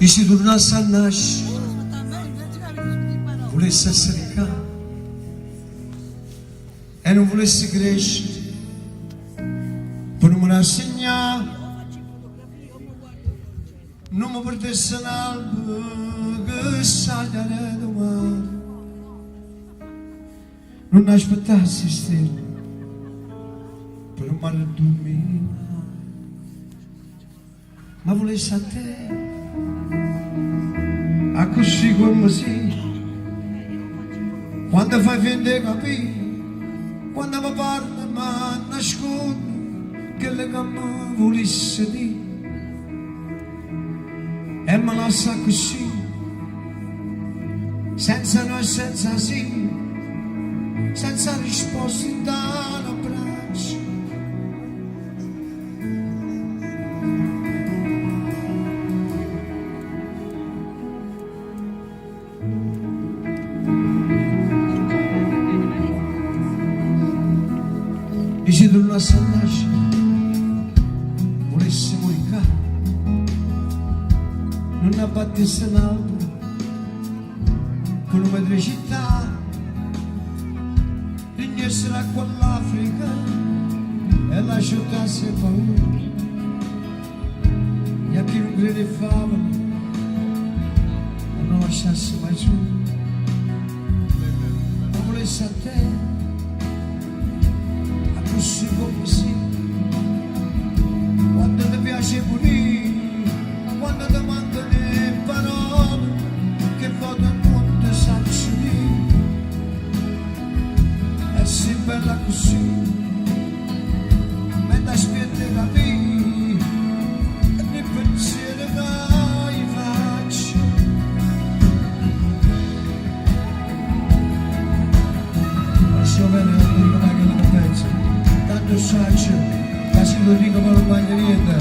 E se tornasse a nascere, volesse essere qua e non volesse crescere, per non me l'insegnare, non mi perdesse un albo che salire domani, non aspettassi stelle per non mi dormire, ma volesse a te. A così come si, quando fai finta di capire, quando mi parla ma nasconde che le gambe volesse dire, e mi lascia così, senza no e senza sì, senza risposte da un abbraccio. E se tornasse a nascere, volesse morire, non abbattesse un albero con una delle città, rignesse l'acqua all'Africa e lasciasse paura. E a chi non crede favole non lasciasse mai su, ma volesse a te. Così come sì, quando ti piace pulire, quando ti mancano le parole, che vado non ti saprei dire, è sì bella così, ma ti aspetta capire, e nei pensieri che faccio. Non so bene quello che mi penso. Tanto saccio, quasi lo dico ma non voglio niente,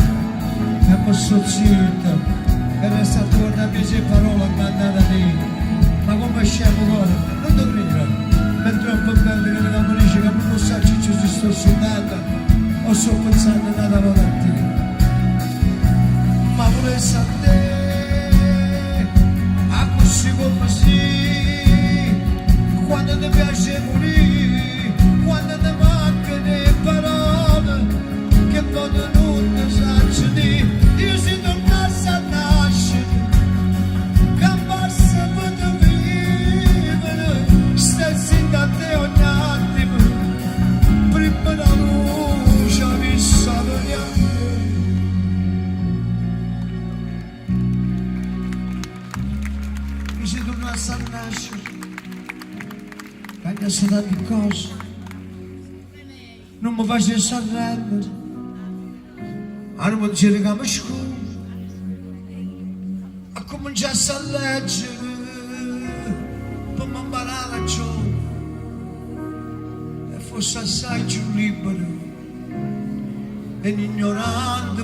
e posso zitto, e resta attorno a me se parole che andate a dire, ma come scemo ora, non ti credo, mentre un po' bello che mi dice che non so se ci sto sudando, o sto pensando nada volta a te, ma volessi a te, a così come sì, quando ti piace morire, quando ti mancano le parole, che vado non ti saprei dire, io se tornassi a nascere, cambiassi per vivere, stessi da te ogni attimo, prima la luce mi salutiamo. Io se tornassi a nascere, quando sono di cose, non mi facessi arrendere, non mi dicevi che mi scusi, a cominciassi a leggere, per mi imparare a giocare, e fosse assai più libero, e ignorante